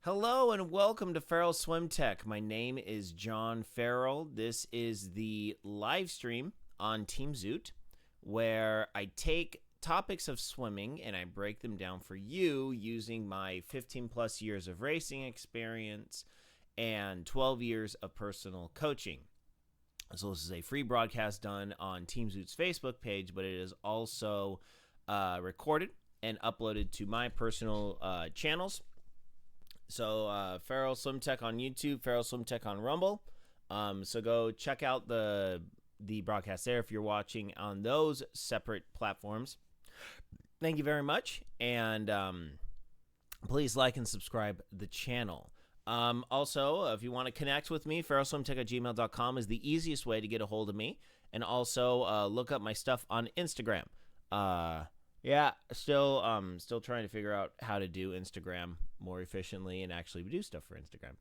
Hello and welcome to Farrell Swim Tech. My name is John Farrell. This is the live stream on Team Zoot where I take topics of swimming and I break them down for you using my 15 plus years of racing experience and 12 years of personal coaching. So this is a free broadcast done on Team Zoot's Facebook page, but it is also recorded and uploaded to my personal channels. So Farrell Swim Tech on YouTube, Farrell Swim Tech on Rumble. So go check out the broadcast there if you're watching on those separate platforms. Thank you very much, and please like and subscribe the channel. Also, if you want to connect with me, farrellswimtech@gmail.com is the easiest way to get a hold of me. And also look up my stuff on Instagram. Still trying to figure out how to do Instagram more efficiently and actually do stuff for Instagram.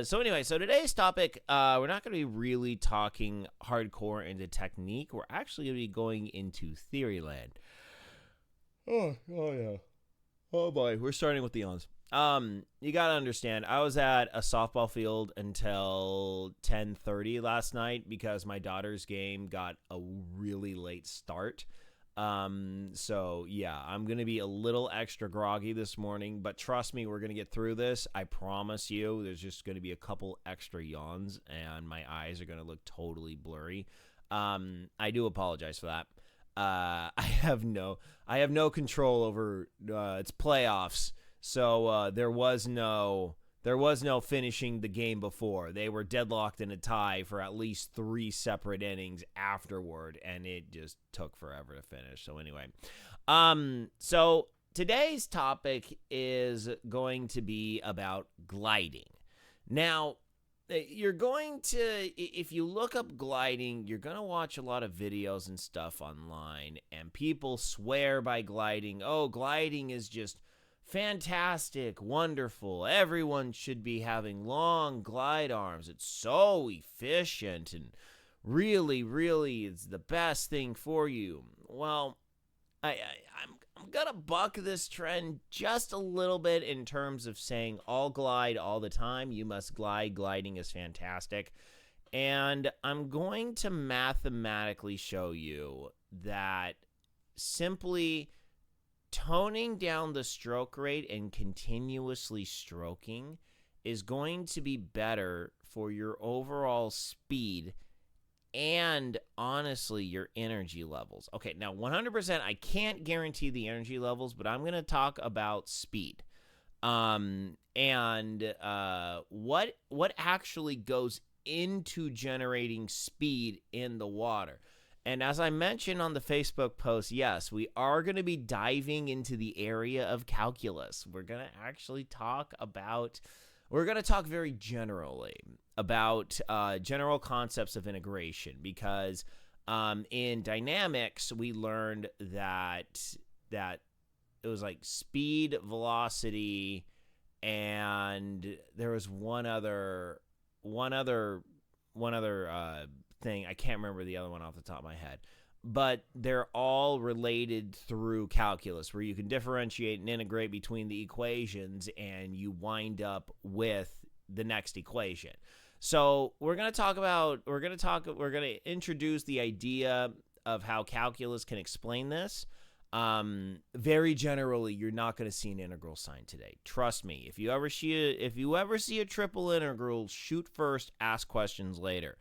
So today's topic, we're not going to be really talking hardcore into technique. We're actually going to be going into theory land. Oh yeah. Oh boy, we're starting with the yawns. You gotta understand, I was at a softball field until 10:30 last night because my daughter's game got a really late start. So yeah, I'm gonna be a little extra groggy this morning, but trust me, we're gonna get through this. I promise you. There's just gonna be a couple extra yawns, and my eyes are gonna look totally blurry. I do apologize for that. I have no control over it's playoffs, so there was no finishing the game before. They were deadlocked in a tie for at least 3 separate innings afterward, and it just took forever to finish. So anyway, so today's topic is going to be about gliding. Now, you're going to, if you look up gliding, you're going to watch a lot of videos and stuff online, and people swear by gliding. Oh, gliding is just fantastic, wonderful. Everyone should be having long glide arms. It's so efficient and really, really it's the best thing for you. Well, I'm going to buck this trend just a little bit in terms of saying all glide all the time. You must glide. Gliding is fantastic. And I'm going to mathematically show you that simply toning down the stroke rate and continuously stroking is going to be better for your overall speed and honestly your energy levels. Okay, now 100% I can't guarantee the energy levels, but I'm going to talk about speed. And what actually goes into generating speed in the water. And as I mentioned on the Facebook post, yes, we are going to be diving into the area of calculus. We're going to actually talk very generally about general concepts of integration, because in dynamics we learned that it was like speed, velocity, and there was one other thing. I can't remember the other one off the top of my head, but they're all related through calculus, where you can differentiate and integrate between the equations and you wind up with the next equation. So we're going to introduce the idea of how calculus can explain this. Very generally, you're not going to see an integral sign today. Trust me. If you ever see a triple integral, shoot first, ask questions later.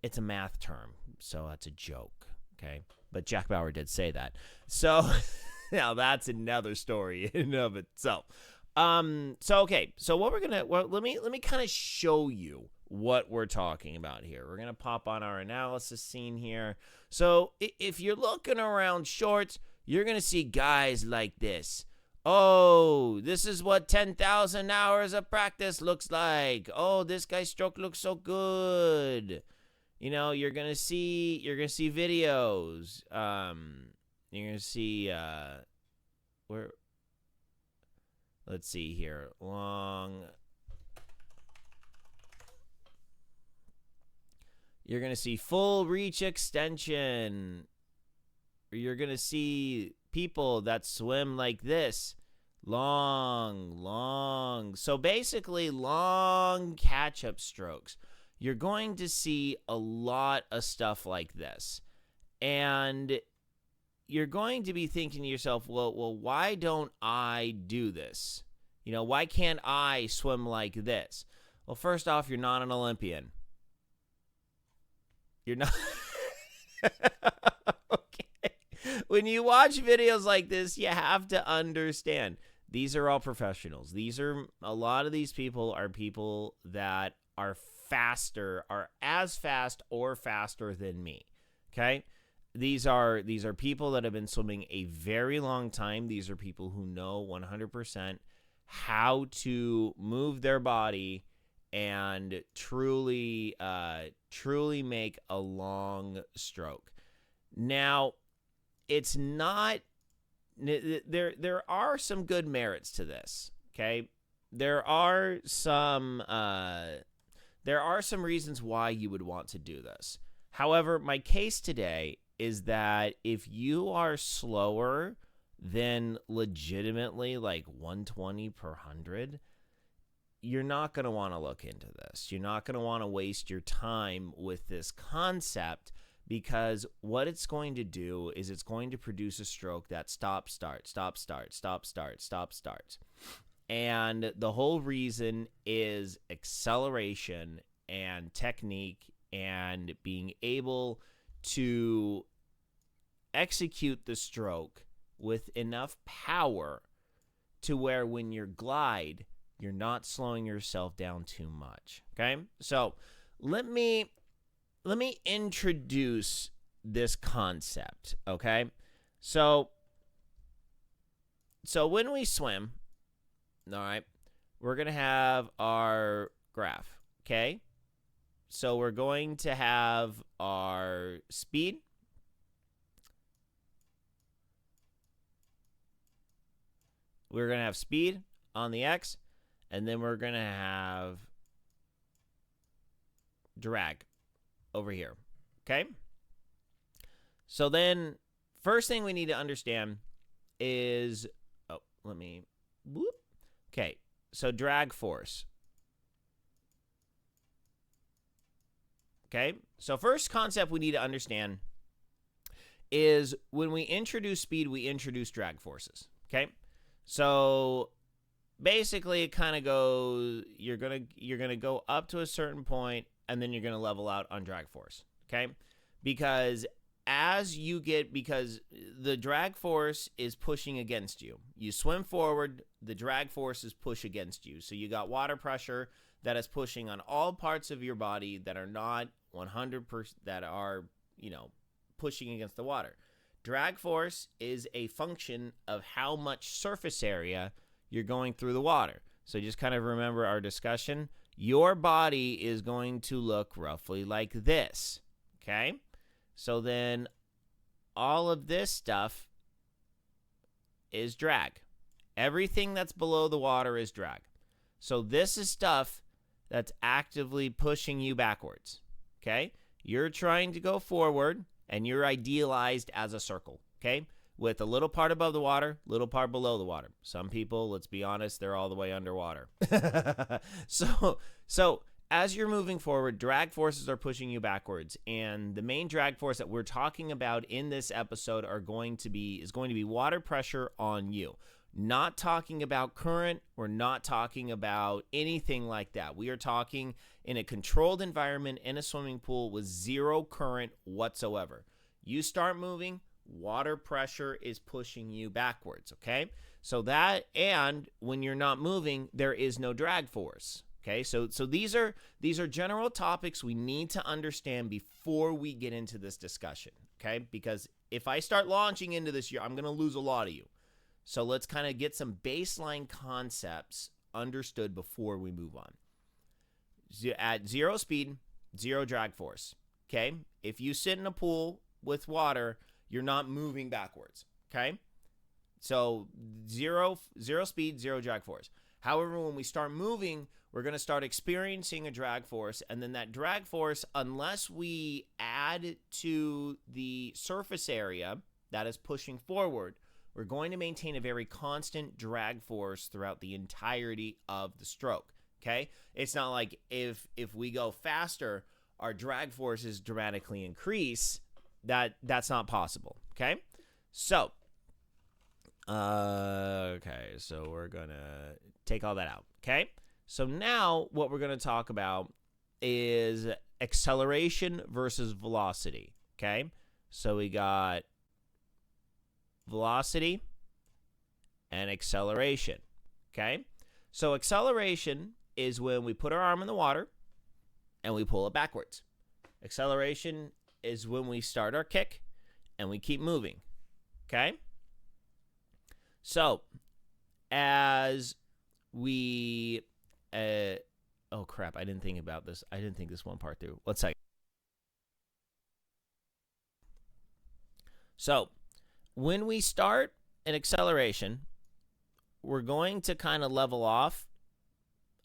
It's a math term, so that's a joke, okay? But Jack Bauer did say that. So now that's another story in and of itself. So what we're gonna let me kind of show you what we're talking about here. We're gonna pop on our analysis scene here. So if you're looking around shorts, you're gonna see guys like this. Oh, this is what 10,000 hours of practice looks like. Oh, this guy's stroke looks so good. You know, you're gonna see videos. You're gonna see where. Let's see here. You're gonna see full reach extension. You're gonna see people that swim like this. Long long. So basically, long catch-up strokes. You're going to see a lot of stuff like this. And you're going to be thinking to yourself, well, why don't I do this? Why can't I swim like this? Well, first off, you're not an Olympian. You're not. Okay. When you watch videos like this, you have to understand these are all professionals. A lot of these people are people that are faster, are as fast or faster than me. Okay? These are people that have been swimming a very long time. These are people who know 100% how to move their body and truly make a long stroke. Now, it's not there are some good merits to this, okay? There are some reasons why you would want to do this. However, my case today is that if you are slower than legitimately like 120 per 100, you're not going to want to look into this. You're not going to want to waste your time with this concept, because what it's going to do is it's going to produce a stroke that stop, start, stop, start, stop, start, stop, start. And the whole reason is acceleration and technique and being able to execute the stroke with enough power to where when you glide, you're not slowing yourself down too much. Okay? So let me introduce this concept. Okay? So when we swim, all right, we're going to have our graph. Okay? So we're going to have our speed. We're going to have speed on the X, and then we're going to have drag over here, okay? So then, first thing we need to understand is, okay, so drag force. Okay, so first concept we need to understand is when we introduce speed, we introduce drag forces, okay? So basically it kind of goes, you're gonna go up to a certain point and then you're gonna level out on drag force, okay? Because because the drag force is pushing against you. You swim forward, the drag forces push against you. So you got water pressure that is pushing on all parts of your body that are not 100%, that are, pushing against the water. Drag force is a function of how much surface area you're going through the water. So just kind of remember our discussion. Your body is going to look roughly like this, okay? So then all of this stuff is drag. Everything that's below the water is drag. So this is stuff that's actively pushing you backwards, okay? You're trying to go forward, and you're idealized as a circle, okay? With a little part above the water, little part below the water. Some people, let's be honest, they're all the way underwater. So as you're moving forward, drag forces are pushing you backwards, and the main drag force that we're talking about in this episode is going to be water pressure on you. Not talking about current. We're not talking about anything like that. We are talking in a controlled environment in a swimming pool with zero current whatsoever. You start moving, water pressure is pushing you backwards, okay? So that, and when you're not moving, there is no drag force, okay? So these are general topics we need to understand before we get into this discussion, okay? Because if I start launching into this, I'm going to lose a lot of you. So let's kind of get some baseline concepts understood before we move on. At zero speed, zero drag force, okay? If you sit in a pool with water, you're not moving backwards, okay? So zero speed, zero drag force. However, when we start moving, we're going to start experiencing a drag force, and then that drag force, unless we add to the surface area that is pushing forward, we're going to maintain a very constant drag force throughout the entirety of the stroke. Okay? It's not like if we go faster, our drag forces dramatically increase. That's not possible. Okay? So, so we're going to take all that out. Okay? So now what we're going to talk about is acceleration versus velocity. Okay? So we got velocity and acceleration. Okay? So acceleration is when we put our arm in the water and we pull it backwards. Acceleration is when we start our kick and we keep moving. Okay? So, as we oh crap, I didn't think about this. I didn't think this one part through. Let's see. So, when we start an acceleration, we're going to kind of level off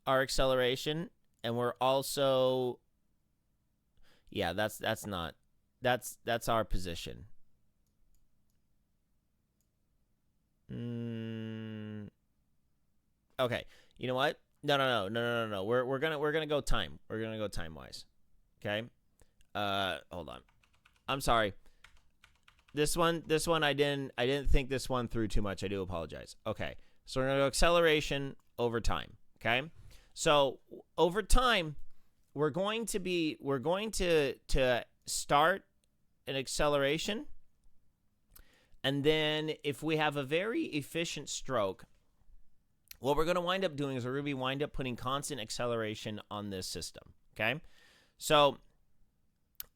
our acceleration, and we're also, yeah, that's our position. Okay, you know what? No. We're gonna go time. We're gonna go time wise. Okay. Hold on. I'm sorry. This one I didn't think this one through too much. I do apologize. Okay. So we're gonna go acceleration over time. Okay. So over time, we're going to start an acceleration, and then if we have a very efficient stroke, what we're going to wind up doing is we're going to wind up putting constant acceleration on this system. Okay, so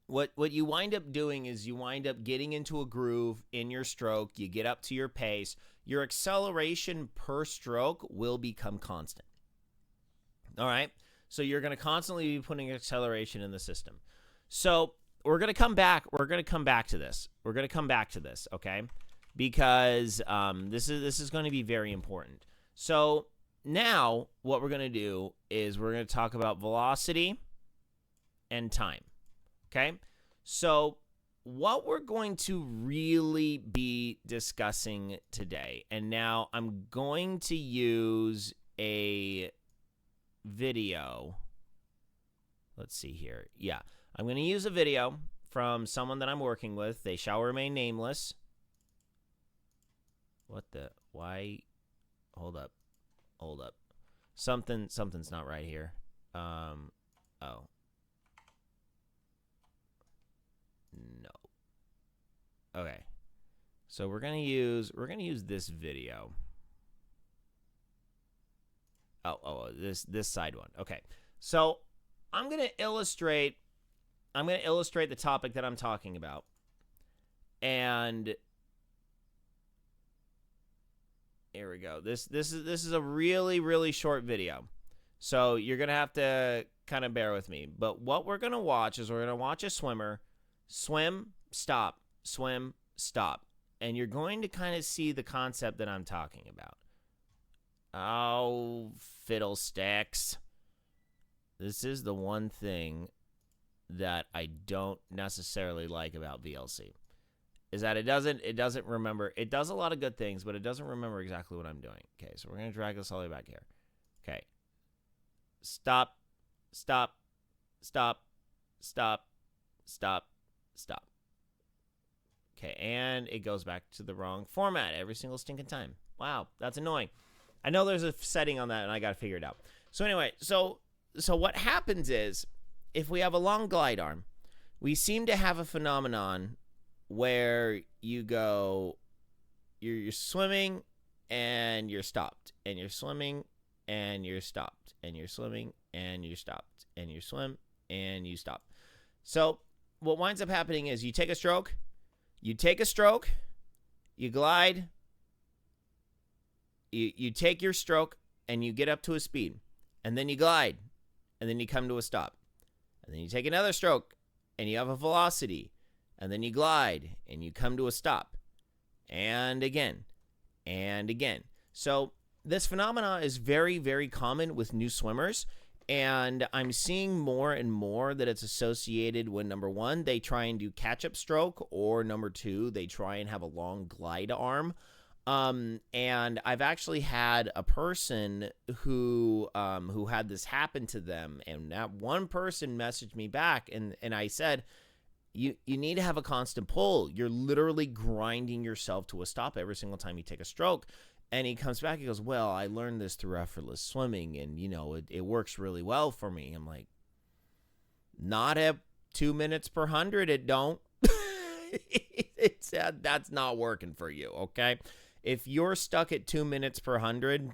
what you wind up doing is you wind up getting into a groove in your stroke. You get up to your pace. Your acceleration per stroke will become constant. All right. So you're going to constantly be putting acceleration in the system. So we're going to come back. We're going to come back to this. We're going to come back to this, okay? Because this is going to be very important. So now what we're going to do is we're going to talk about velocity and time, okay? So what we're going to really be discussing today, and now I'm going to use a video. Let's see here. Yeah, I'm going to use a video from someone that I'm working with. They shall remain nameless. What the? Why? Hold up. Something's not right here. Oh. No. Okay. So we're gonna use this video. This side one. Okay. So I'm gonna illustrate the topic that I'm talking about. And here we go. This is a really, really short video. So you're gonna have to kind of bear with me. But what we're gonna watch is we're gonna watch a swimmer swim, stop, swim, stop. And you're going to kind of see the concept that I'm talking about. Oh, fiddlesticks. This is the one thing that I don't necessarily like about VLC. Is that it doesn't remember. It does a lot of good things, but it doesn't remember exactly what I'm doing. Okay, so we're going to drag this all the way back here. Okay. Stop, stop, stop, stop, stop, stop. Okay, and it goes back to the wrong format every single stinking time. Wow, that's annoying. I know there's a setting on that, and I got to figure it out. So anyway, so what happens is, if we have a long glide arm, we seem to have a phenomenon where you go, you're swimming, and you're stopped, and you're swimming, and you're stopped, and you're swimming, and you're stopped, and you swim, and you stop. So what winds up happening is you take a stroke, you glide, you take your stroke, and you get up to a speed, and then you glide, and then you come to a stop. And then you take another stroke, and you have a velocity, and then you glide, and you come to a stop. And again, and again. So this phenomenon is very, very common with new swimmers, and I'm seeing more and more that it's associated when, number one, they try and do catch-up stroke, or number two, they try and have a long glide arm. And I've actually had a person who had this happen to them, and that one person messaged me back, and I said, you need to have a constant pull. You're literally grinding yourself to a stop every single time you take a stroke. And he comes back, he goes, well, I learned this through effortless swimming, and it works really well for me. I'm like, not at 2 minutes per 100, it don't. That's not working for you, okay? If you're stuck at 2 minutes per 100,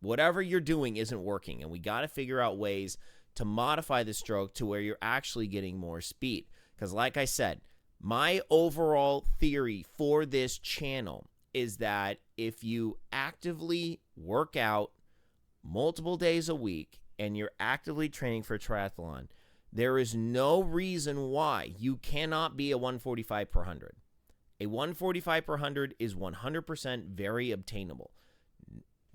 whatever you're doing isn't working, and we got to figure out ways to modify the stroke to where you're actually getting more speed. Because like I said, my overall theory for this channel is that if you actively work out multiple days a week and you're actively training for triathlon, there is no reason why you cannot be a 145 per 100. A 145 per 100 is 100% very obtainable.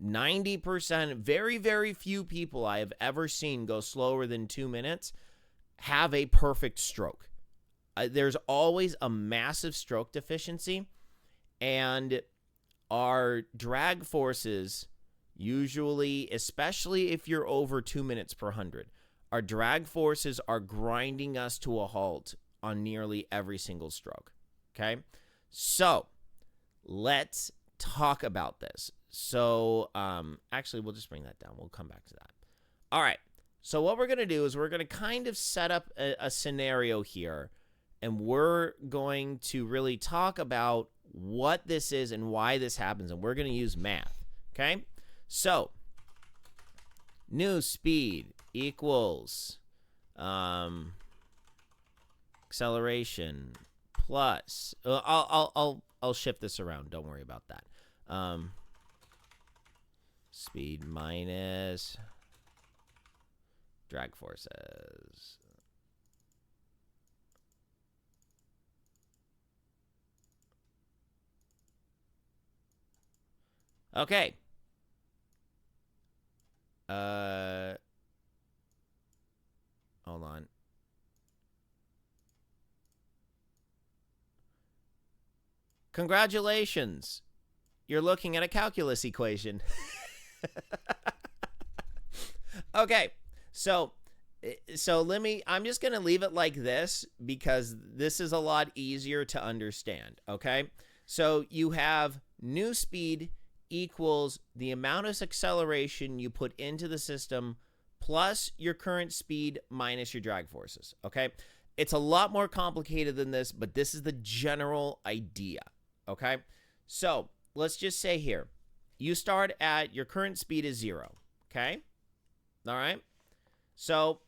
90%, very, very few people I have ever seen go slower than 2 minutes have a perfect stroke. There's always a massive stroke deficiency, and our drag forces usually, especially if you're over 2 minutes per 100, our drag forces are grinding us to a halt on nearly every single stroke, okay? So let's talk about this. So actually, we'll just bring that down. We'll come back to that. All right. So what we're going to do is we're going to kind of set up a scenario here, and we're going to really talk about what this is and why this happens, and we're going to use math, okay? So new speed equals acceleration plus I'll shift this around. Don't worry about that. Speed minus drag forces. Okay. Hold on. Congratulations. You're looking at a calculus equation. Okay. So I'm just going to leave it like this because this is a lot easier to understand, okay? So you have new speed equals the amount of acceleration you put into the system plus your current speed minus your drag forces, okay? It's a lot more complicated than this, but this is the general idea, okay? So let's just say here, you start at your current speed is 0, okay? All right? So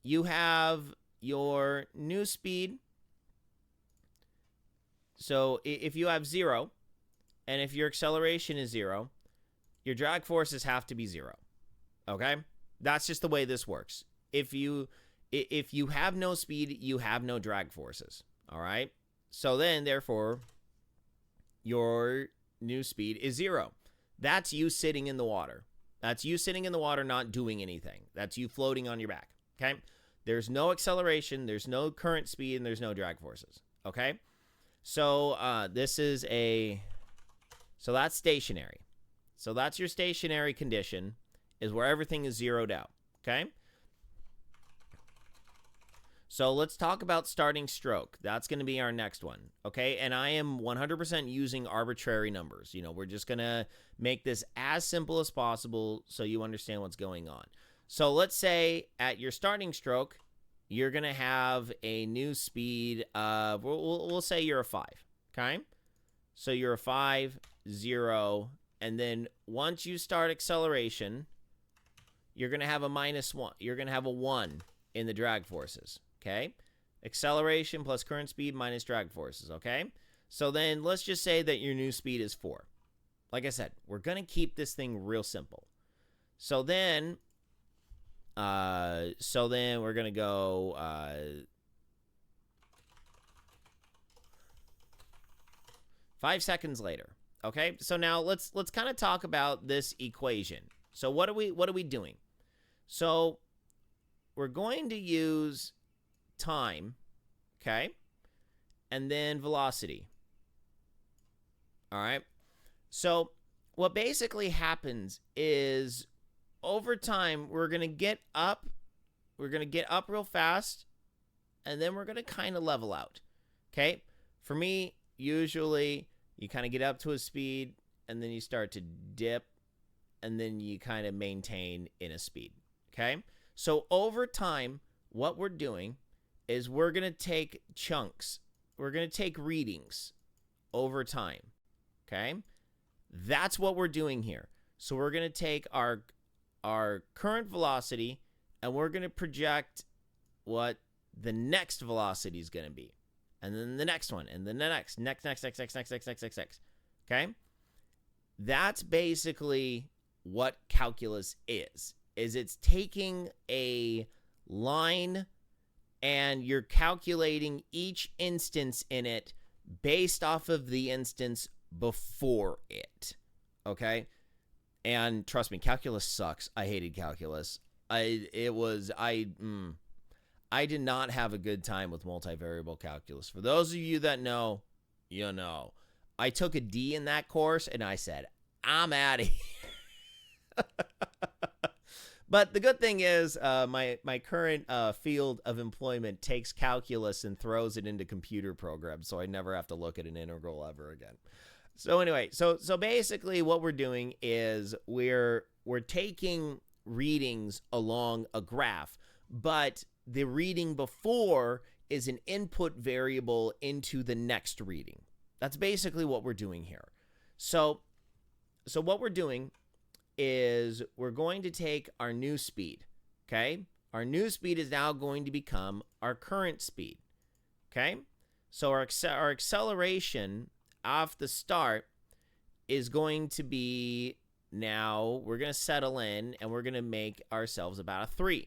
you have your new speed. So if you have 0, and if your acceleration is 0, your drag forces have to be 0. Okay? That's just the way this works. If you have no speed, you have no drag forces. All right? So then, therefore, your new speed is 0. That's you sitting in the water. That's you sitting in the water not doing anything. That's you floating on your back. Okay? There's no acceleration, there's no current speed, and there's no drag forces. Okay? So this is so that's stationary. So that's your stationary condition, is where everything is zeroed out, okay? So let's talk about starting stroke. That's going to be our next one, okay? And I am 100% using arbitrary numbers. We're just going to make this as simple as possible so you understand what's going on. So let's say at your starting stroke, you're going to have a new speed of, we'll say you're a 5, okay? So you're a 5, 0, and then once you start acceleration, you're going to have a -1. You're going to have a 1 in the drag forces, okay? Acceleration plus current speed minus drag forces, okay? So then let's just say that your new speed is 4. Like I said, we're going to keep this thing real simple. So then we're going to go 5 seconds later. Okay, so now let's kind of talk about this equation. So what are we doing? So we're going to use time, okay, and then velocity. All right. So what basically happens is over time, we're going to get up. We're going to get up real fast, and then we're going to kind of level out. Okay? For me, usually you kind of get up to a speed, and then you start to dip, and then you kind of maintain in a speed. Okay? So over time, what we're doing is we're going to take chunks. We're going to take readings over time. Okay? That's what we're doing here. So we're going to take our current velocity, and we're going to project what the next velocity is going to be. And then the next one, and then the next. Okay? That's basically what calculus is it's taking a line and you're calculating each instance in it based off of the instance before it. Okay? And trust me, calculus sucks. I hated calculus. I did not have a good time with multivariable calculus. For those of you that know, you know. I took a D in that course, and I said, I'm out of here. But the good thing is my current field of employment takes calculus and throws it into computer programs, so I never have to look at an integral ever again. So anyway, so basically what we're doing is we're taking readings along a graph, but the reading before is an input variable into the next reading. That's basically what we're doing here. So what we're doing is we're going to take our new speed, okay? Our new speed is now going to become our current speed, okay? So our acceleration off the start is going to be, now we're going to settle in and we're going to make ourselves about a 3,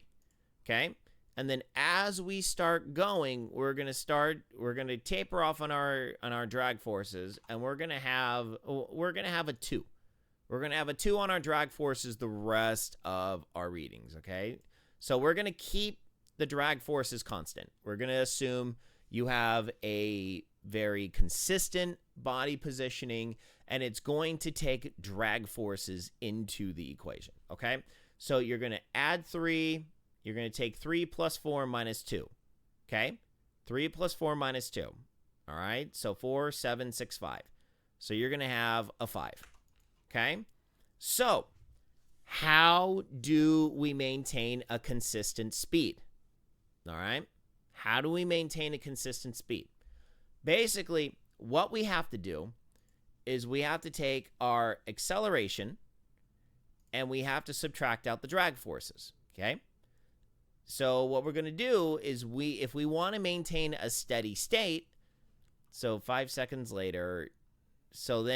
okay? And then as we start going, we're going to taper off on our drag forces, and we're going to have a 2. We're going to have a 2 on our drag forces the rest of our readings, okay? So we're going to keep the drag forces constant. We're going to assume you have a very consistent body positioning, and it's going to take drag forces into the equation, okay? So you're going to add 3. You're going to take 3 plus 4 minus 2, okay? 3 plus 4 minus 2, all right? So 4, 7, 6, 5. So you're going to have a 5, okay? So how do we maintain a consistent speed, all right? How do we maintain a consistent speed? Basically, what we have to do is we have to take our acceleration and we have to subtract out the drag forces, okay? So what we're going to do is if we want to maintain a steady state, so 5 seconds later, so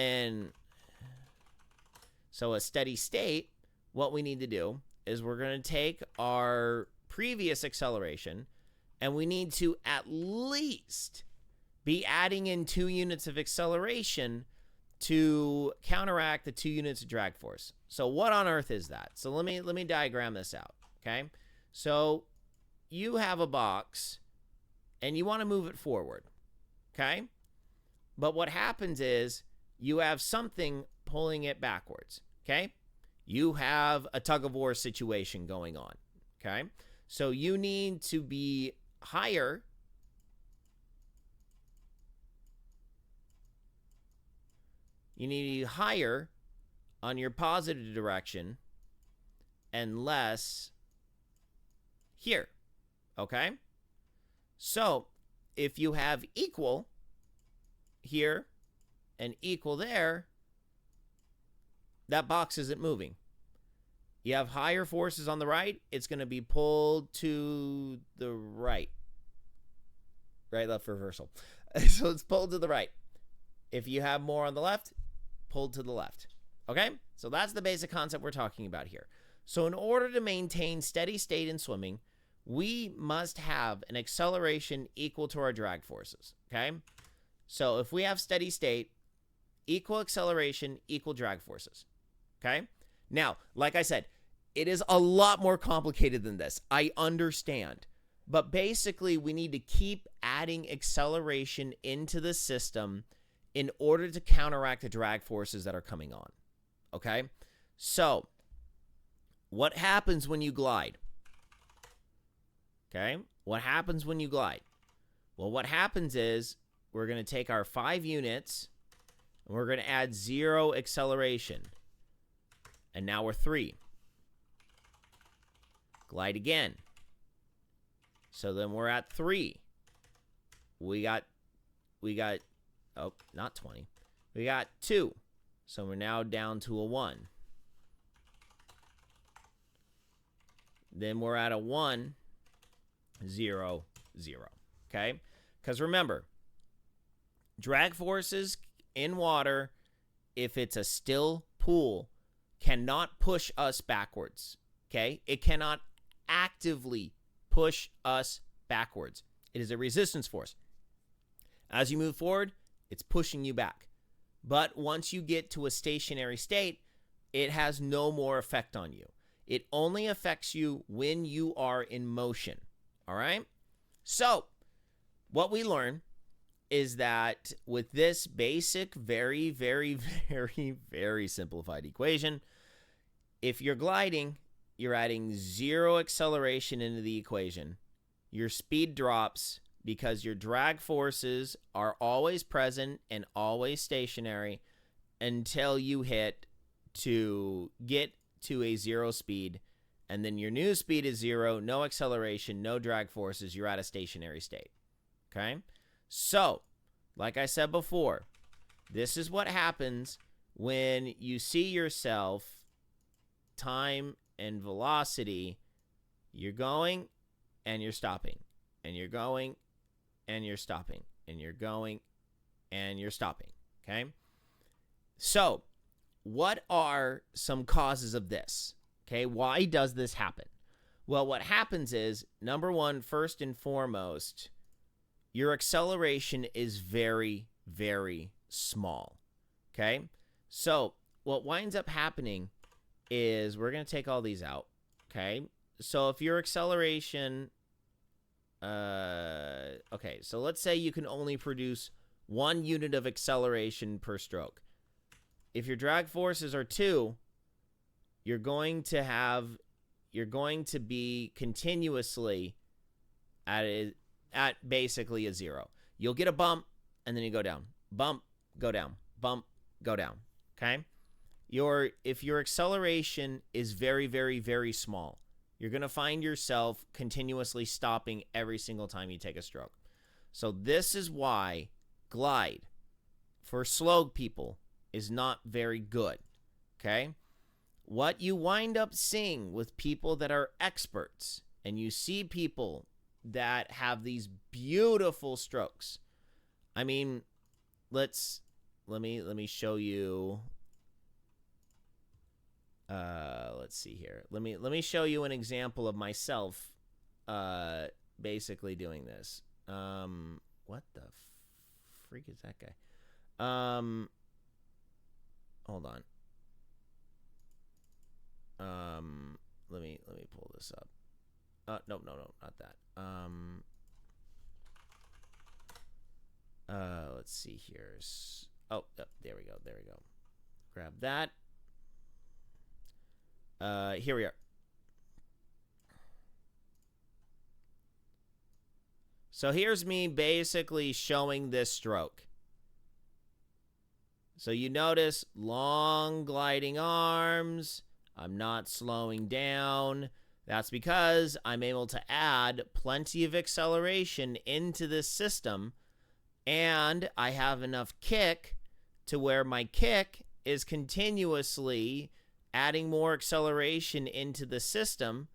a steady state, what we need to do is we're going to take our previous acceleration and we need to at least be adding in 2 units of acceleration to counteract the 2 units of drag force. So what on earth is that? So let me diagram this out, okay? So you have a box and you want to move it forward, okay? But what happens is you have something pulling it backwards, okay? You have a tug-of-war situation going on, okay? So you need to be higher. You need to be higher on your positive direction and less here, okay? So if you have equal here and equal there, that box isn't moving. You have higher forces on the right, it's going to be pulled to the right. Right, left reversal. So it's pulled to the right. If you have more on the left, pulled to the left. Okay? So that's the basic concept we're talking about here. So in order to maintain steady state in swimming, we must have an acceleration equal to our drag forces. Okay? So if we have steady state, equal acceleration, equal drag forces. Okay? Now, like I said, it is a lot more complicated than this. I understand. But basically, we need to keep adding acceleration into the system in order to counteract the drag forces that are coming on. Okay? So, what happens when you glide? Okay? What happens when you glide? Well, what happens is we're going to take our 5 units and we're going to add 0 acceleration. And now we're 3. Glide again. So then we're at 3. We got, oh, not 20. We got 2. So we're now down to a 1. Then we're at a 1, 0, 0. Okay? Because remember, drag forces in water, if it's a still pool, cannot push us backwards. Okay? It cannot actively push us backwards. It is a resistance force. As you move forward, it's pushing you back. But once you get to a stationary state, it has no more effect on you. It only affects you when you are in motion. All right? So, what we learn is that with this basic, very, very, very, very simplified equation, if you're gliding, you're adding 0 acceleration into the equation. Your speed drops because your drag forces are always present and always stationary until you hit to get to a 0 speed. And then your new speed is 0, no acceleration, no drag forces. You're at a stationary state. Okay? So, like I said before, this is what happens when you see yourself, time and velocity, you're going and you're stopping, and you're going and you're stopping, and you're going and you're stopping. Okay? So, what are some causes of this? Okay, why does this happen? Well, what happens is, number one, first and foremost, your acceleration is very, very small. Okay? So, what winds up happening is we're going to take all these out. Okay? So, if your acceleration, okay, so let's say you can only produce 1 unit of acceleration per stroke. If your drag forces are 2, you're going to be continuously at basically a 0. You'll get a bump, and then you go down. Bump, go down. Bump, go down. Okay? If your acceleration is very, very, very small, you're going to find yourself continuously stopping every single time you take a stroke. So this is why glide for slow people is not very good. Okay? What you wind up seeing with people that are experts, and you see people that have these beautiful strokes. I mean, let me show you. Let's see here. Let me show you an example of myself basically doing this. What the freak is that guy? Hold on. Let me pull this up. No, not that. Let's see here. Oh, there we go. Grab that. Here we are. So here's me basically showing this stroke. So you notice long gliding arms. I'm not slowing down. That's because I'm able to add plenty of acceleration into this system, and I have enough kick to where my kick is continuously adding more acceleration into the system,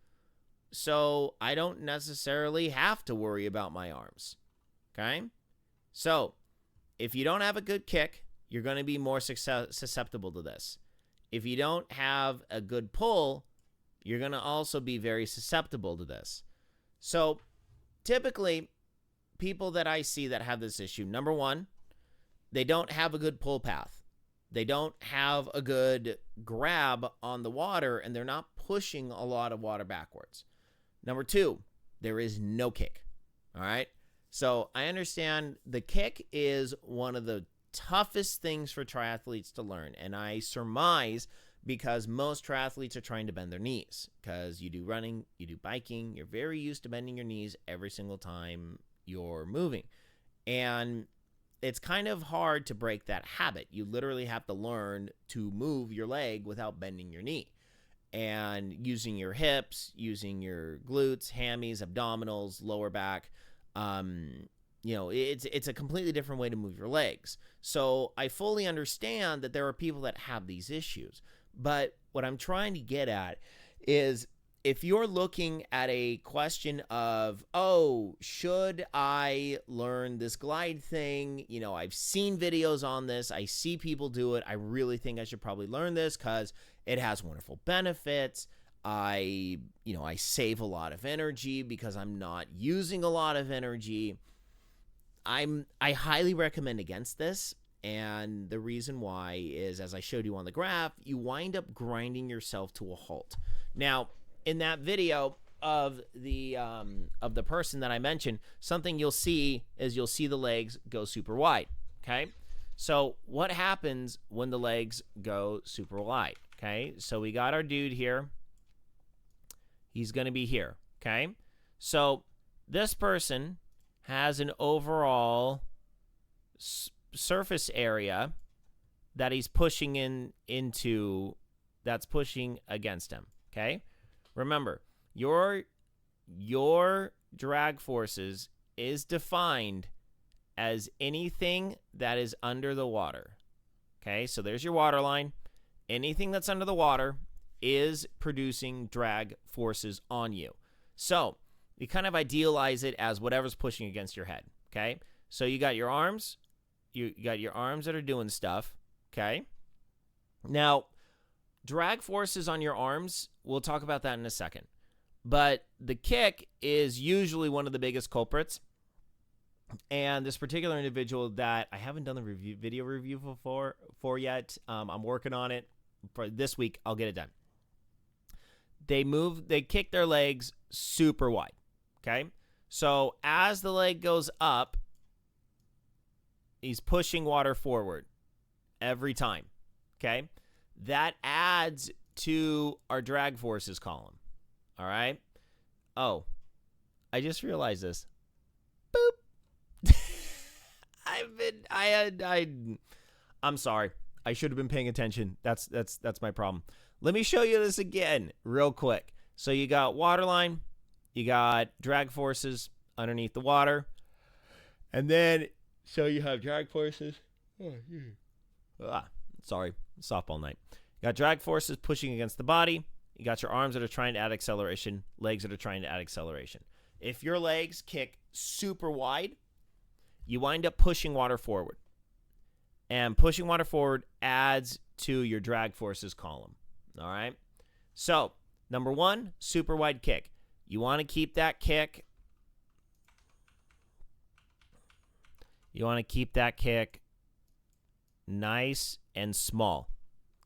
so I don't necessarily have to worry about my arms. Okay? So, if you don't have a good kick, you're going to be more susceptible to this. If you don't have a good pull, you're going to also be very susceptible to this. So, typically, people that I see that have this issue, number one, they don't have a good pull path. They don't have a good grab on the water, and they're not pushing a lot of water backwards. Number two, there is no kick. All right? So, I understand the kick is one of the toughest things for triathletes to learn. And I surmise because most triathletes are trying to bend their knees, because you do running, you do biking, you're very used to bending your knees every single time you're moving. And it's kind of hard to break that habit. You literally have to learn to move your leg without bending your knee, and using your hips, using your glutes, hammies, abdominals, lower back. It's a completely different way to move your legs. So I fully understand that there are people that have these issues. But what I'm trying to get at is, if you're looking at a question of, oh, should I learn this glide thing? I've seen videos on this. I see people do it. I really think I should probably learn this because it has wonderful benefits. I save a lot of energy because I'm not using a lot of energy. I highly recommend against this. And the reason why is, as I showed you on the graph, you wind up grinding yourself to a halt. Now, in that video of the person that I mentioned, something you'll see is the legs go super wide. Okay, so what happens when the legs go super wide? Okay, so we got our dude here. He's going to be here. Okay, so this person has an overall surface area that he's pushing into, that's pushing against him. Okay, remember, your drag forces is defined as anything that is under the water. Okay, so there's your water line. Anything that's under the water is producing drag forces on you. So you kind of idealize it as whatever's pushing against your head. Okay, so you got your arms. You got your arms that are doing stuff. Okay, now drag forces on your arms, we'll talk about that in a second. But the kick is usually one of the biggest culprits. And this particular individual that I haven't done the video review for yet, I'm working on it. For this week, I'll get it done. They kick their legs super wide. Okay, so as the leg goes up, he's pushing water forward every time. Okay, that adds to our drag forces column. All right. Oh, I just realized this. Boop. I'm sorry. I should have been paying attention. That's my problem. Let me show you this again real quick. So you got water line, you got drag forces underneath the water, and then so you have drag forces. Sorry, softball night. You got drag forces pushing against the body. You got your arms that are trying to add acceleration, legs that are trying to add acceleration. If your legs kick super wide, you wind up pushing water forward. And pushing water forward adds to your drag forces column. All right? So, number one, super wide kick. You want to keep that kick. You want to keep that kick nice and small.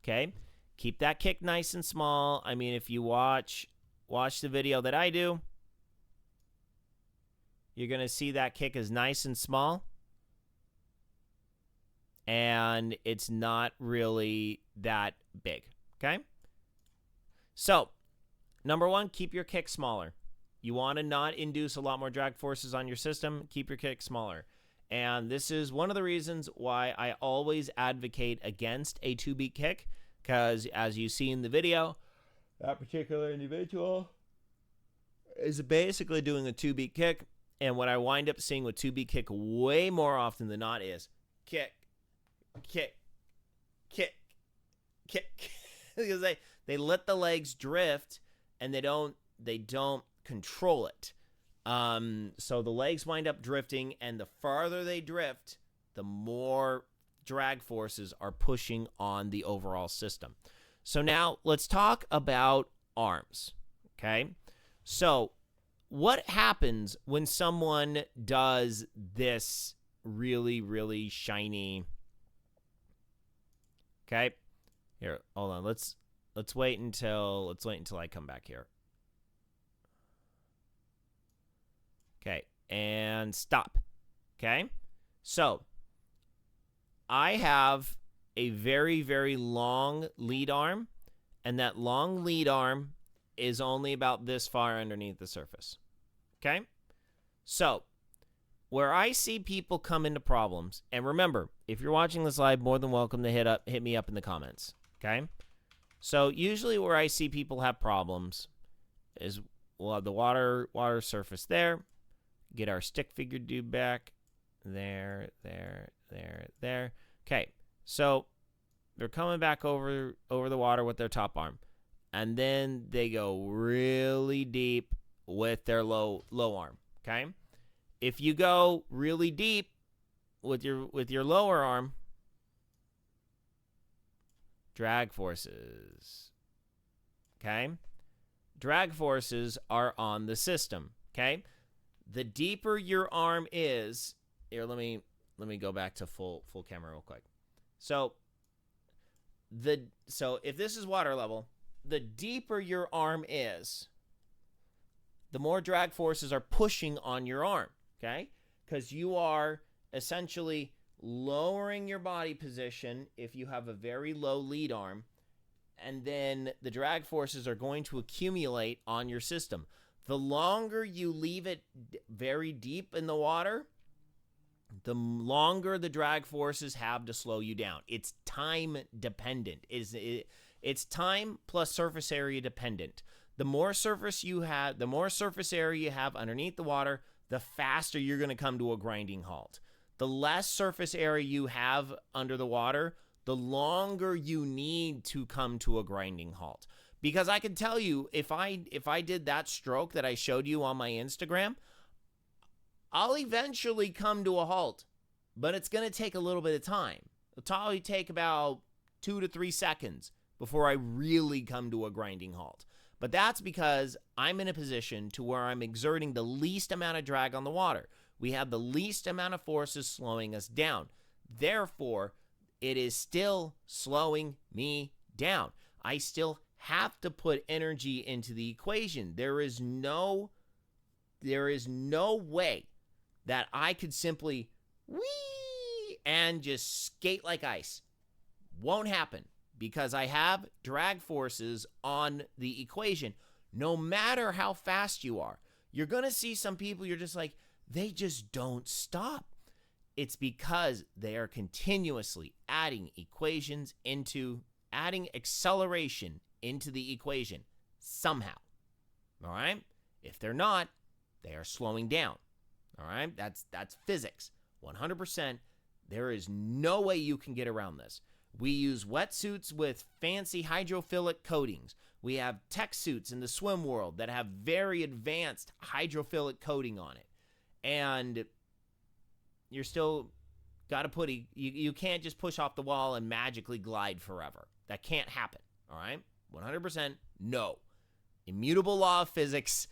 Okay? Keep that kick nice and small. I mean, if you watch the video that I do, you're going to see that kick is nice and small. And it's not really that big. Okay? So, number one, keep your kick smaller. You want to not induce a lot more drag forces on your system. Keep your kick smaller. And this is one of the reasons why I always advocate against a 2-beat kick. Because as you see in the video, that particular individual is basically doing a 2-beat kick. And what I wind up seeing with 2-beat kick way more often than not is kick, kick, kick, kick. Because they let the legs drift and they don't control it. So the legs wind up drifting, and the farther they drift, the more drag forces are pushing on the overall system. So now let's talk about arms. Okay? So what happens when someone does this really, really shiny? Okay? Here, hold on. Let's wait until I come back here. Okay, and stop. Okay? So I have a very, very long lead arm, and that long lead arm is only about this far underneath the surface. Okay? So, where I see people come into problems, and remember, if you're watching this live, more than welcome to hit me up in the comments. Okay? So, usually where I see people have problems is we'll have the water surface there, get our stick figure dude back, there. Okay, so they're coming back over the water with their top arm, and then they go really deep with their low arm. Okay, if you go really deep with your lower arm, drag forces. Okay, drag forces are on the system. Okay, the deeper your arm is, here, let me go back to full camera real quick. So if this is water level, the deeper your arm is, the more drag forces are pushing on your arm, okay? Because you are essentially lowering your body position if you have a very low lead arm, and then the drag forces are going to accumulate on your system. The longer you leave it very deep in the water, the longer the drag forces have to slow you down. It's time dependent. It's time plus surface area dependent. The more surface you have, the more surface area you have underneath the water, the faster you're going to come to a grinding halt. The less surface area you have under the water, the longer you need to come to a grinding halt. Because I can tell you, if I did that stroke that I showed you on my Instagram, I'll eventually come to a halt, but it's going to take a little bit of time. It'll probably take about 2 to 3 seconds before I really come to a grinding halt. But that's because I'm in a position to where I'm exerting the least amount of drag on the water. We have the least amount of forces slowing us down. Therefore, it is still slowing me down. I still have to put energy into the equation. There is no way that I could simply whee and just skate like ice. Won't happen because I have drag forces on the equation. No matter how fast you are, you're going to see some people, you're just like, they just don't stop. It's because they are continuously adding acceleration into the equation somehow. All right? If they're not, they are slowing down. All right? That's physics. 100%. There is no way you can get around this. We use wetsuits with fancy hydrophilic coatings. We have tech suits in the swim world that have very advanced hydrophilic coating on it. And you're still got to put you can't just push off the wall and magically glide forever. That can't happen. All right? 100% no. Immutable law of physics.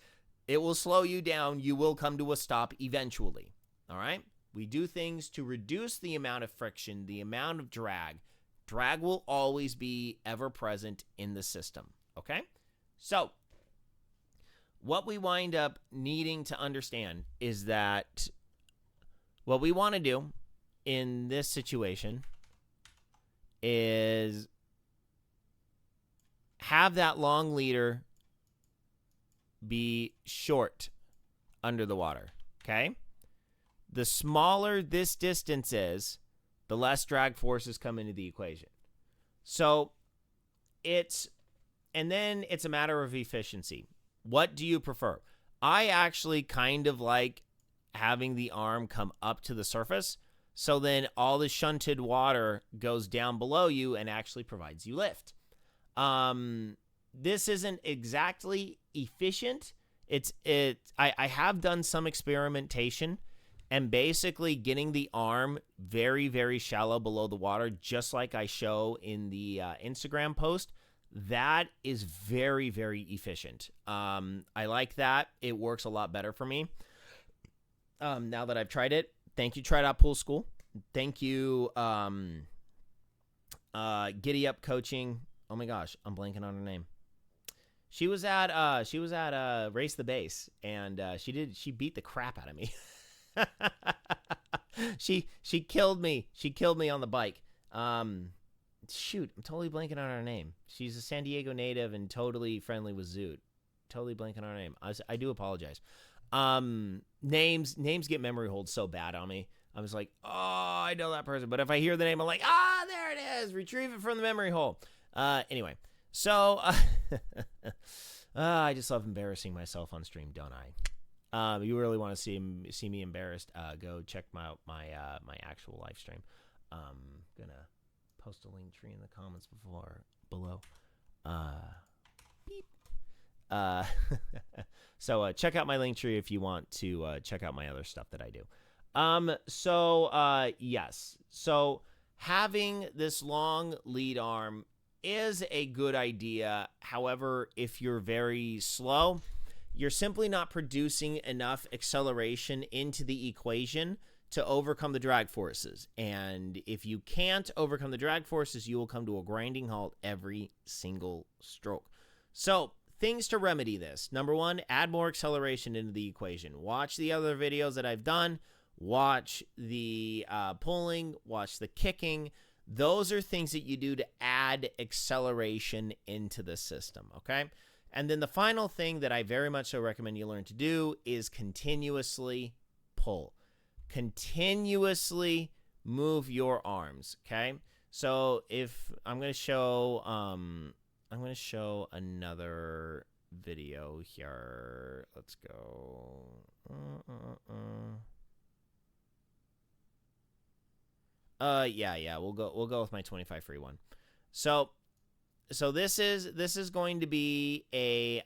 It will slow you down. You will come to a stop eventually. All right? We do things to reduce the amount of friction, the amount of drag. Drag will always be ever present in the system. Okay? So, what we wind up needing to understand is that what we want to do in this situation is have that long leader be short under the water, okay? The smaller this distance is, the less drag forces come into the equation. So then it's a matter of efficiency. What do you prefer? I actually kind of like having the arm come up to the surface, so then all the shunted water goes down below you and actually provides you lift. This isn't exactly efficient. I have done some experimentation and basically getting the arm very, very shallow below the water, just like I show in the Instagram post. That is very, very efficient. I like that. It works a lot better for me. Now that I've tried it. Thank you, Try It Out Pool School. Thank you, Giddy Up Coaching. Oh my gosh, I'm blanking on her name. She was at Race the Base, and she beat the crap out of me. She killed me. She killed me on the bike. Shoot, I'm totally blanking on her name. She's a San Diego native and totally friendly with Zoot. Totally blanking on her name. I do apologize. Names get memory holds so bad on me. I was like, oh, I know that person. But if I hear the name, I'm like, there it is. Retrieve it from the memory hole. Anyway, so I just love embarrassing myself on stream, don't I? You really want to see me embarrassed? Go check my actual live stream. Gonna post a link tree in the comments below. Beep. So check out my link tree if you want to check out my other stuff that I do. Yes. So having this long lead arm is a good idea. However, if you're very slow, you're simply not producing enough acceleration into the equation to overcome the drag forces. And if you can't overcome the drag forces, you will come to a grinding halt every single stroke. So things to remedy this. Number one, add more acceleration into the equation. Watch the other videos that I've done. Watch the pulling. Watch the kicking. Those are things that you do to add acceleration into the system, okay? And then the final thing that I very much so recommend you learn to do is continuously pull. Continuously move your arms, okay? So if I'm going to show another video here. Let's go. Yeah, we'll go with my 25 free one. So this is going to be a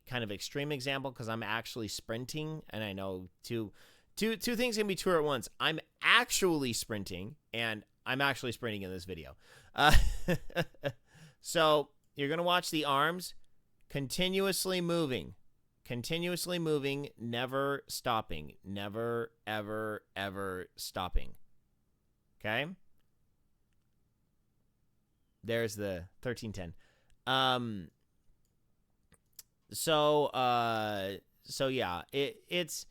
kind of extreme example because I'm actually sprinting, and I know two things can be true at once. I'm actually sprinting, and I'm actually sprinting in this video. So you're gonna watch the arms continuously moving, never stopping, never ever stopping. Okay. There's the 1310. So yeah, it's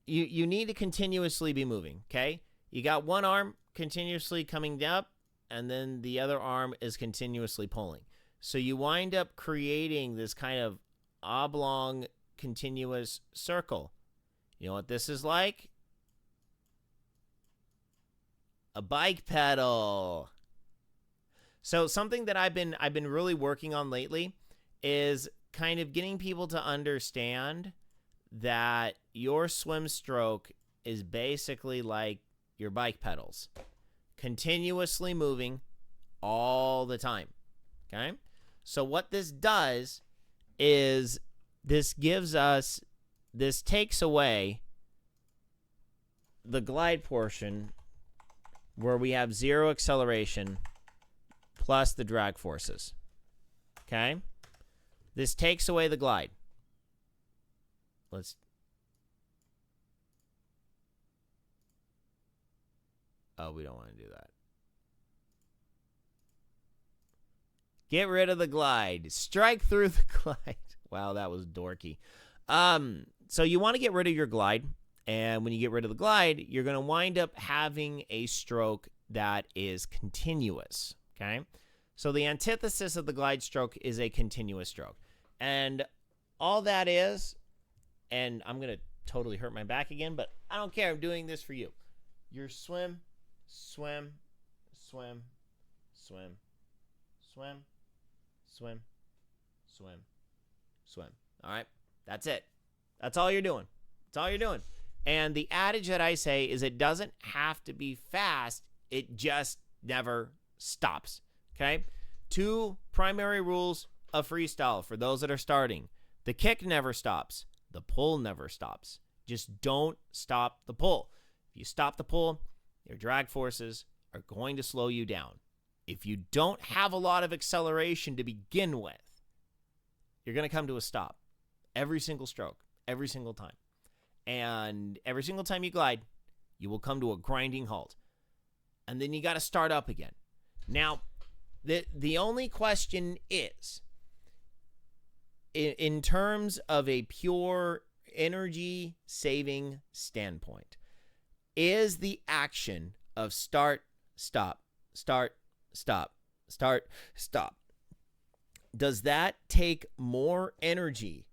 you need to continuously be moving, okay? You got one arm continuously coming up, and then the other arm is continuously pulling. So you wind up creating this kind of oblong continuous circle. You know what this is like? A bike pedal. So something that I've been really working on lately is kind of getting people to understand that your swim stroke is basically like your bike pedals, continuously moving all the time. Okay? So what this does is this takes away the glide portion where we have zero acceleration plus the drag forces. Okay? This takes away the glide. Oh, we don't want to do that. Get rid of the glide. Strike through the glide. Wow, that was dorky. So you want to get rid of your glide. And when you get rid of the glide, you're going to wind up having a stroke that is continuous. Okay? So the antithesis of the glide stroke is a continuous stroke. And all that is, and I'm going to totally hurt my back again, but I don't care. I'm doing this for you. Your swim, swim, swim, swim, swim, swim, swim, swim. All right? That's it. That's all you're doing. That's all you're doing. And the adage that I say is it doesn't have to be fast. It just never stops. Okay? 2 primary rules of freestyle for those that are starting. The kick never stops. The pull never stops. Just don't stop the pull. If you stop the pull, your drag forces are going to slow you down. If you don't have a lot of acceleration to begin with, you're going to come to a stop every single stroke, every single time. And every single time you glide, you will come to a grinding halt. And then you got to start up again. Now, the only question is, in terms of a pure energy saving standpoint, is the action of start, stop, start, stop, start, stop. Does that take more energy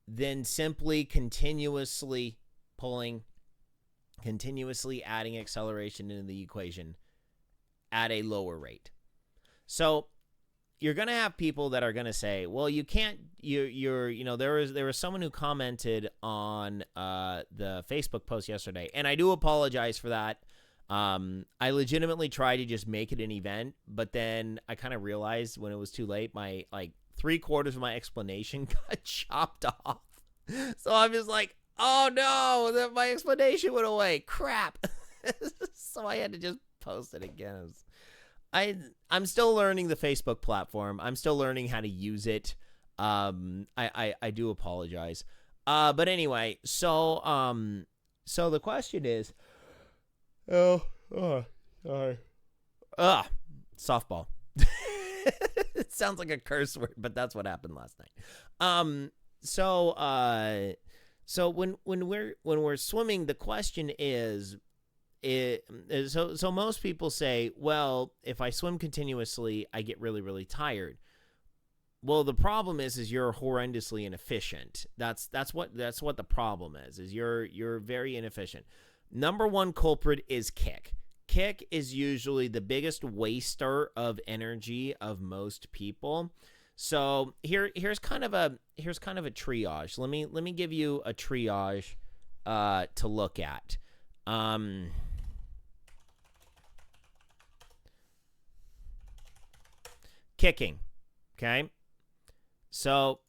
than simply continuously pulling, continuously adding acceleration into the equation at a lower rate? So you're going to have people that are going to say, well, you can't, there was someone who commented on the Facebook post yesterday, and I do apologize for that. I legitimately tried to just make it an event, but then I kind of realized when it was too late, my 3/4 of my explanation got chopped off. So I'm just like, oh no, that my explanation went away. Crap. So I had to just post it again. I'm still learning the Facebook platform. I'm still learning how to use it. I do apologize. But anyway, so the question is, softball. It sounds like a curse word, but that's what happened last night. So when we're swimming, the question is, so most people say, well, if I swim continuously, I get really, really tired. Well, the problem is you're horrendously inefficient. That's what the problem is you're very inefficient. Number one culprit is kick. Kick is usually the biggest waster of energy of most people. So here's kind of a triage. Let me give you a triage to look at. Kicking, okay? So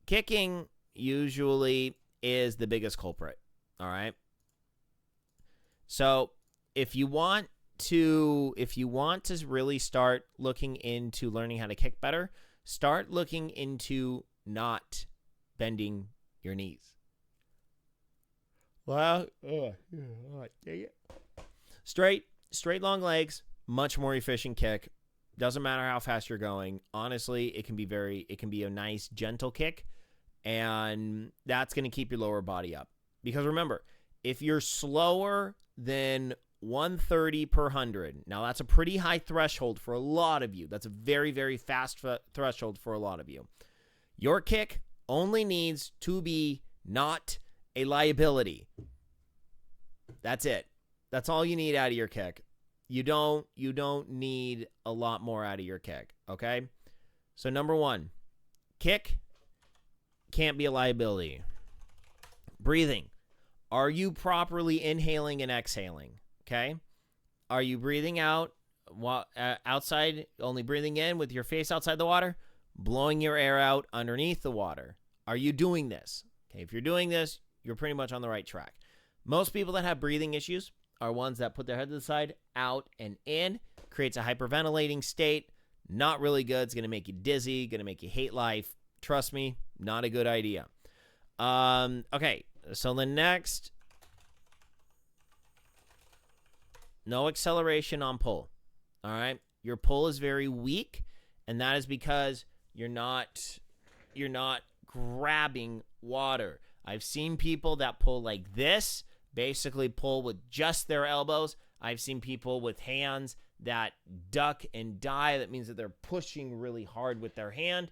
kicking usually is the biggest culprit, all right? So if you want to really start looking into learning how to kick better, start looking into not bending your knees. Well, straight long legs, much more efficient kick. Doesn't matter how fast you're going. Honestly, it can be a nice gentle kick, and that's going to keep your lower body up. Because remember, if you're slower than 130 per 100, now that's a pretty high threshold for a lot of you. That's a very, very fast threshold for a lot of you. Your kick only needs to be not a liability. That's it. That's all you need out of your kick. You don't need a lot more out of your kick, okay? So number one, kick can't be a liability. Breathing. Are you properly inhaling and exhaling, okay? Are you breathing out outside, only breathing in with your face outside the water, blowing your air out underneath the water? Are you doing this? Okay, if you're doing this, you're pretty much on the right track. Most people that have breathing issues are ones that put their head to the side, out and in, creates a hyperventilating state. Not really good. It's going to make you dizzy, going to make you hate life. Trust me, not a good idea. Okay, so the next, no acceleration on pull. All right, your pull is very weak, and that is because you're not grabbing water. I've seen people that pull like this, basically pull with just their elbows. I've seen people with hands that duck and die. That means that they're pushing really hard with their hand.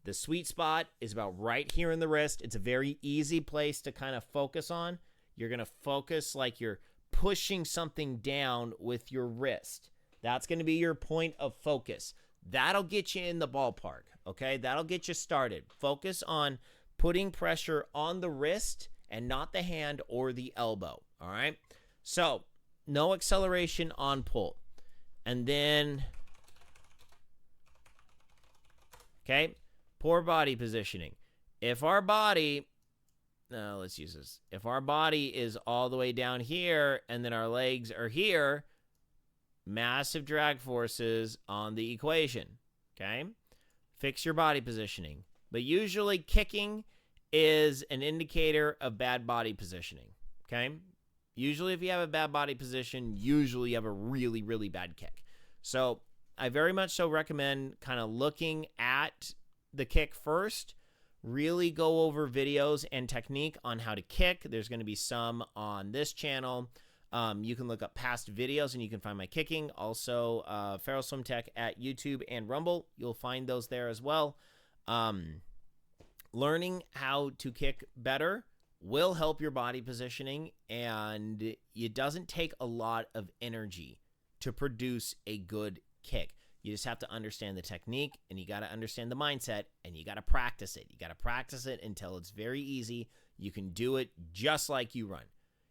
The sweet spot is about right here in the wrist. It's a very easy place to kind of focus on. You're going to focus like you're pushing something down with your wrist. That's going to be your point of focus. That'll get you in the ballpark, okay? That'll get you started. Focus on putting pressure on the wrist and not the hand or the elbow, all right? So, no acceleration on pull. And then, okay, poor body positioning. If our body, let's use this. If our body is all the way down here and then our legs are here, massive drag forces on the equation, okay? Fix your body positioning. But usually kicking is an indicator of bad body positioning, okay? Usually if you have a bad body position, usually you have a really, really bad kick. So I very much so recommend kind of looking at the kick first really go over videos and technique on how to kick. There's going to be some on this channel. You can look up past videos and you can find my kicking. Also, Feral Swim Tech at YouTube and Rumble. You'll find those there as well. Learning how to kick better will help your body positioning, and it doesn't take a lot of energy to produce a good kick. You just have to understand the technique, and you got to understand the mindset, and you got to practice it. You got to practice it until it's very easy. You can do it just like you run.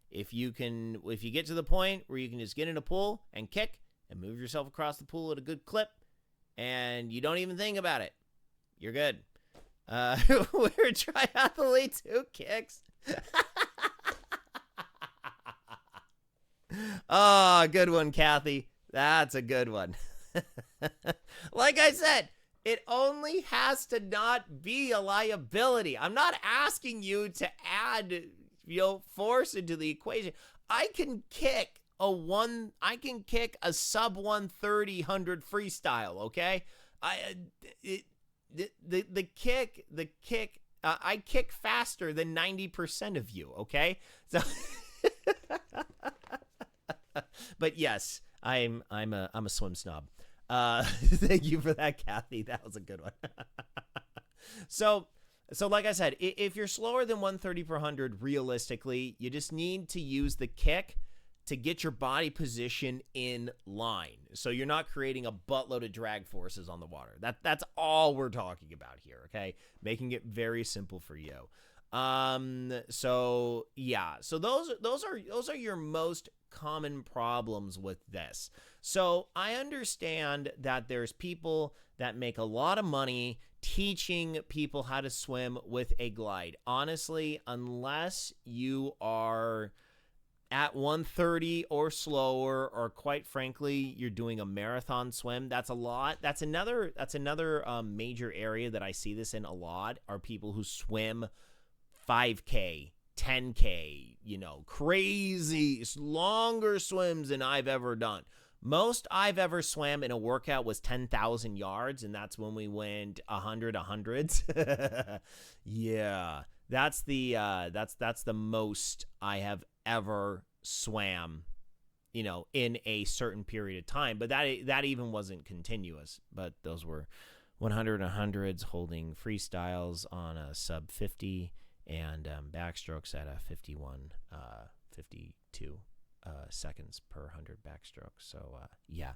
If you get to the point where you can just get in a pool and kick and move yourself across the pool at a good clip, and you don't even think about it, you're good. We're triathletes who kicks. Oh, good one, Kathy. That's a good one. Like I said, it only has to not be a liability. I'm not asking you to add, force into the equation. I can kick a sub 130 100 freestyle, okay? The kick, I kick faster than 90% of you, okay? So but yes, I'm a swim snob. Thank you for that, Kathy. That was a good one. So like I said, if you're slower than 130 per 100, realistically, you just need to use the kick to get your body position in line. So you're not creating a buttload of drag forces on the water. That's all we're talking about here, okay? Making it very simple for you. So yeah. So those are your most common problems with this. So I understand that there's people that make a lot of money teaching people how to swim with a glide. Honestly, unless you are at 130 or slower, or quite frankly, you're doing a marathon swim, that's a lot. That's another major area that I see this in a lot, are people who swim 5K, 10K, crazy longer swims than I've ever done. Most I've ever swam in a workout was 10,000 yards, and that's when we went 100s. Yeah, that's the most I have ever swam, in a certain period of time. But that even wasn't continuous. But those were 100 and 100s, holding freestyles on a sub 50 and backstrokes at a 52 seconds per 100 backstroke. So yeah.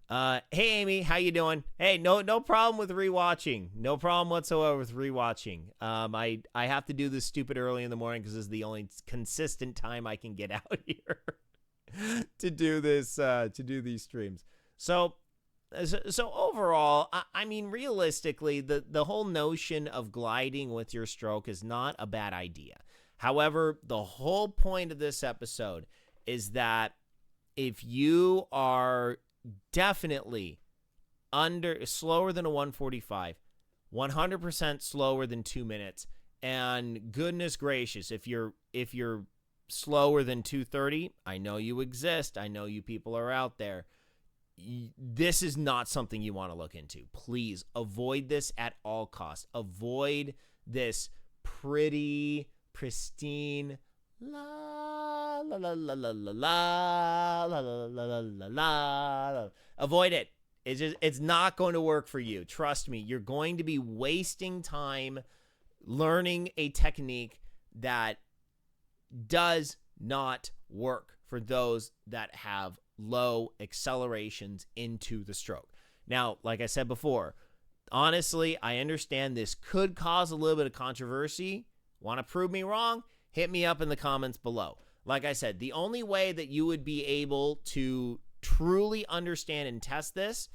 Hey Amy, how you doing? Hey, no problem with rewatching. No problem whatsoever with rewatching. I have to do this stupid early in the morning because this is the only consistent time I can get out here to do this, to do these streams. So overall, I mean, realistically, the whole notion of gliding with your stroke is not a bad idea. However, the whole point of this episode is that if you are definitely slower than a 145, 100% slower than 2 minutes, and goodness gracious, if you're slower than 230, I know you exist. I know you people are out there. This is not something you want to look into. Please avoid this at all costs. Avoid this pristine la la la la la la la la la la la. Avoid it. It's not going to work for you. Trust me. You're going to be wasting time learning a technique that does not work for those that have low accelerations into the stroke. Now, like I said before, honestly, I understand this could cause a little bit of controversy. Want to prove me wrong? Hit me up in the comments below. Like I said, the only way that you would be able to truly understand and test this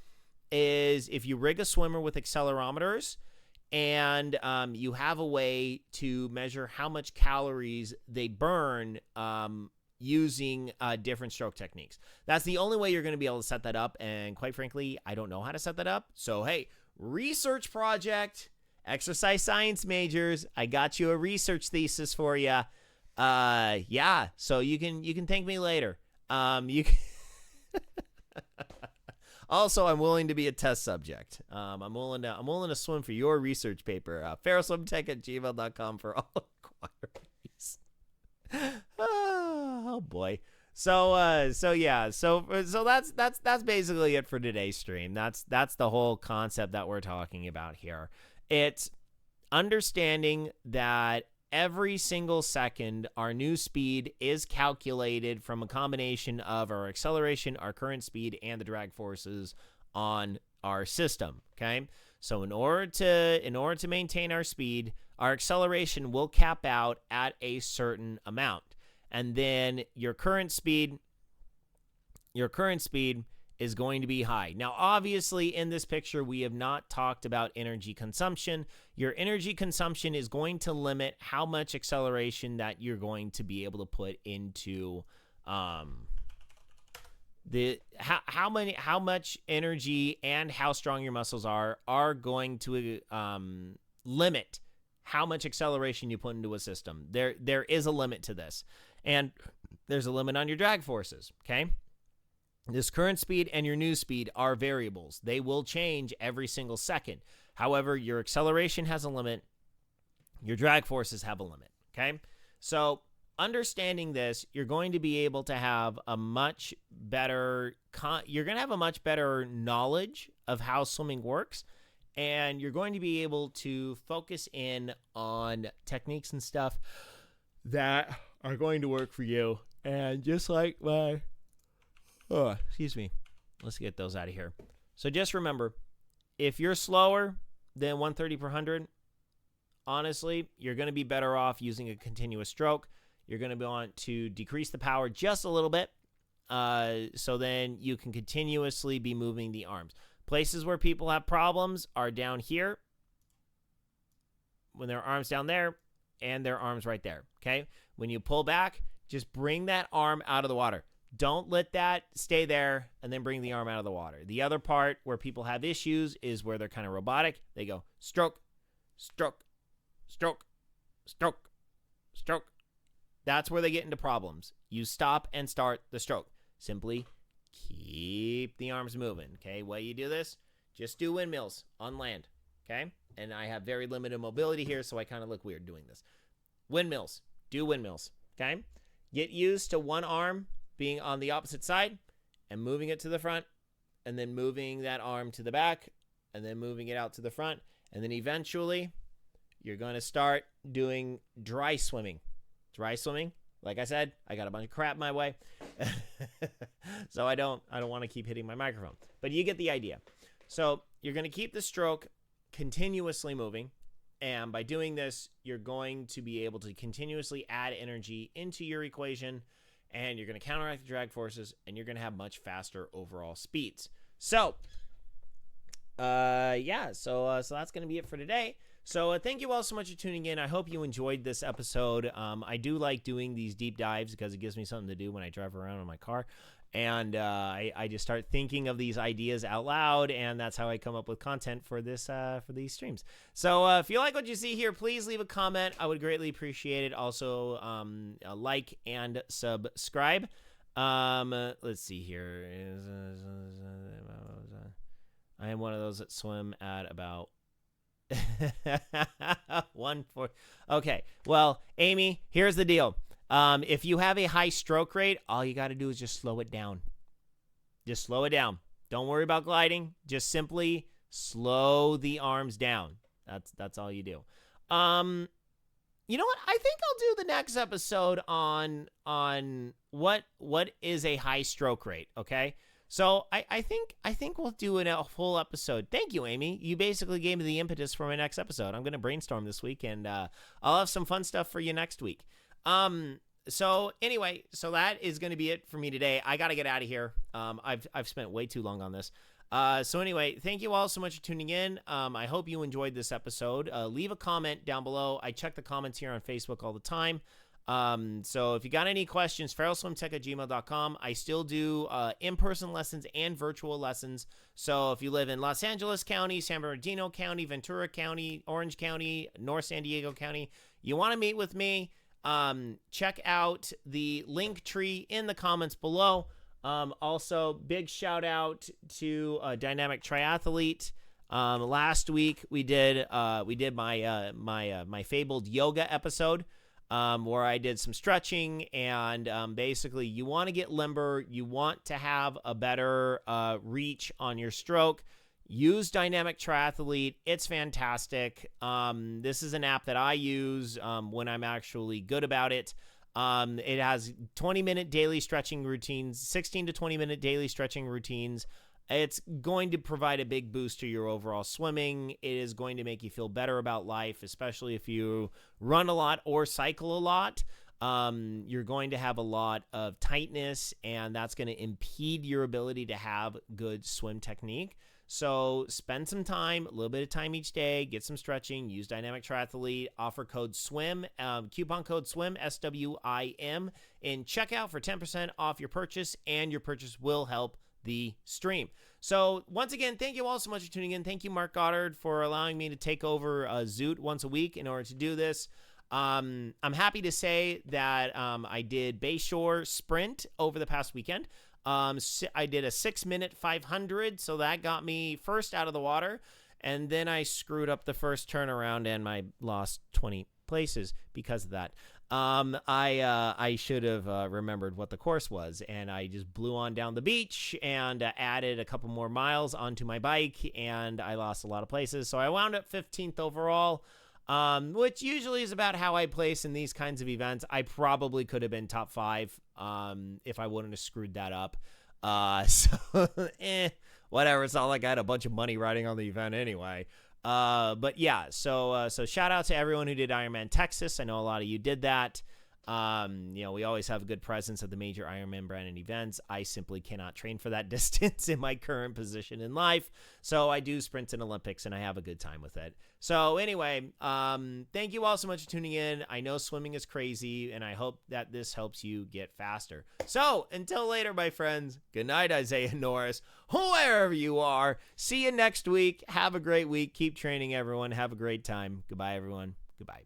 is if you rig a swimmer with accelerometers and you have a way to measure how much calories they burn using different stroke techniques. That's the only way you're going to be able to set that up. And quite frankly, I don't know how to set that up. So, hey, research project, exercise science majors, I got you a research thesis for you. Yeah, so you can thank me later. You can Also, I'm willing to be a test subject. I'm willing to swim for your research paper. Feralswimtech@gmail.com for all inquiries. Oh boy. So that's basically it for today's stream. That's the whole concept that we're talking about here. It's understanding that every single second, our new speed is calculated from a combination of our acceleration, our current speed, and the drag forces on our system. Okay, so in order to maintain our speed, our acceleration will cap out at a certain amount, and then your current speed is going to be high. Now, obviously, in this picture, we have not talked about energy consumption. Your energy consumption is going to limit how much acceleration that you're going to be able to put into how much energy and how strong your muscles are going to limit how much acceleration you put into a system. There is a limit to this, and there's a limit on your drag forces. Okay. This current speed and your new speed are variables. They will change every single second. However, your acceleration has a limit. Your drag forces have a limit, okay? So understanding this, you're going to be able to have a much better knowledge of how swimming works, and you're going to be able to focus in on techniques and stuff that are going to work for you. And just like excuse me. Let's get those out of here. So just remember, if you're slower than 130 per 100, honestly, you're going to be better off using a continuous stroke. You're going to want to decrease the power just a little bit, so then you can continuously be moving the arms. Places where people have problems are down here, when their arms down there, and their arms right there, okay? When you pull back, just bring that arm out of the water. Don't let that stay there and then bring the arm out of the water. The other part where people have issues is where they're kind of robotic. They go stroke, stroke, stroke, stroke, stroke. That's where they get into problems. You stop and start the stroke. Simply keep the arms moving, okay? While you do this, just do windmills on land, okay? And I have very limited mobility here, so I kind of look weird doing this. Windmills. Do windmills, okay? Get used to one arm being on the opposite side and moving it to the front, and then moving that arm to the back, and then moving it out to the front, and then eventually you're going to start doing dry swimming. Dry swimming, like I said, I got a bunch of crap my way, so I don't want to keep hitting my microphone, but you get the idea. So you're going to keep the stroke continuously moving, and by doing this, you're going to be able to continuously add energy into your equation, and you're going to counteract the drag forces, and you're going to have much faster overall speeds. So, so that's going to be it for today. So thank you all so much for tuning in. I hope you enjoyed this episode. I do like doing these deep dives because it gives me something to do when I drive around in my car. And I just start thinking of these ideas out loud, and that's how I come up with content for this for these streams. So if you like what you see here, please leave a comment. I would greatly appreciate it. Also, a like and subscribe. Let's see here. I am one of those that swim at about 1/4. Okay. Well, Amy, here's the deal. If you have a high stroke rate, all you got to do is just slow it down. Just slow it down. Don't worry about gliding. Just simply slow the arms down. That's all you do. You know what? I think I'll do the next episode on what is a high stroke rate. Okay. So I think we'll do a full episode. Thank you, Amy. You basically gave me the impetus for my next episode. I'm going to brainstorm this week, and I'll have some fun stuff for you next week. So anyway, so that is going to be it for me today. I got to get out of here. I've spent way too long on this. So anyway, thank you all so much for tuning in. I hope you enjoyed this episode. Leave a comment down below. I check the comments here on Facebook all the time. So if you got any questions, feralswimtech@gmail.com. I still do in-person lessons and virtual lessons. So if you live in Los Angeles County, San Bernardino County, Ventura County, Orange County, North San Diego County, you want to meet with me, check out the link tree in the comments below. Also, big shout out to Dynamic Triathlete. Last week we did my fabled yoga episode, where I did some stretching, and basically you want to get limber, you want to have a better reach on your stroke. Use Dynamic Triathlete. It's fantastic. This is an app that I use when I'm actually good about it. It has 20-minute daily stretching routines, 16 to 20-minute daily stretching routines. It's going to provide a big boost to your overall swimming. It is going to make you feel better about life, especially if you run a lot or cycle a lot. You're going to have a lot of tightness, and that's going to impede your ability to have good swim technique. So spend some time, a little bit of time each day, get some stretching, use Dynamic Triathlete, offer code SWIM, coupon code SWIM, SWIM, in checkout for 10% off your purchase, and your purchase will help the stream. So once again, thank you all so much for tuning in. Thank you, Mark Goddard, for allowing me to take over Zoot once a week in order to do this. I'm happy to say that I did Bayshore Sprint over the past weekend. I did a 6-minute 500, so that got me first out of the water, and then I screwed up the first turnaround and I lost 20 places because of that. I should have remembered what the course was, and I just blew on down the beach and added a couple more miles onto my bike, and I lost a lot of places, so I wound up 15th overall. Which usually is about how I place in these kinds of events. I probably could have been top 5 if I wouldn't have screwed that up. Whatever. It's not like I had a bunch of money riding on the event anyway. But yeah, so shout out to everyone who did Ironman Texas. I know a lot of you did that. We always have a good presence at the major Ironman Brandon events. I simply cannot train for that distance in my current position in life. So I do sprint in Olympics, and I have a good time with it. So anyway, thank you all so much for tuning in. I know swimming is crazy, and I hope that this helps you get faster. So until later, my friends, good night, Isaiah Norris, wherever you are. See you next week. Have a great week. Keep training, everyone. Have a great time. Goodbye, everyone. Goodbye.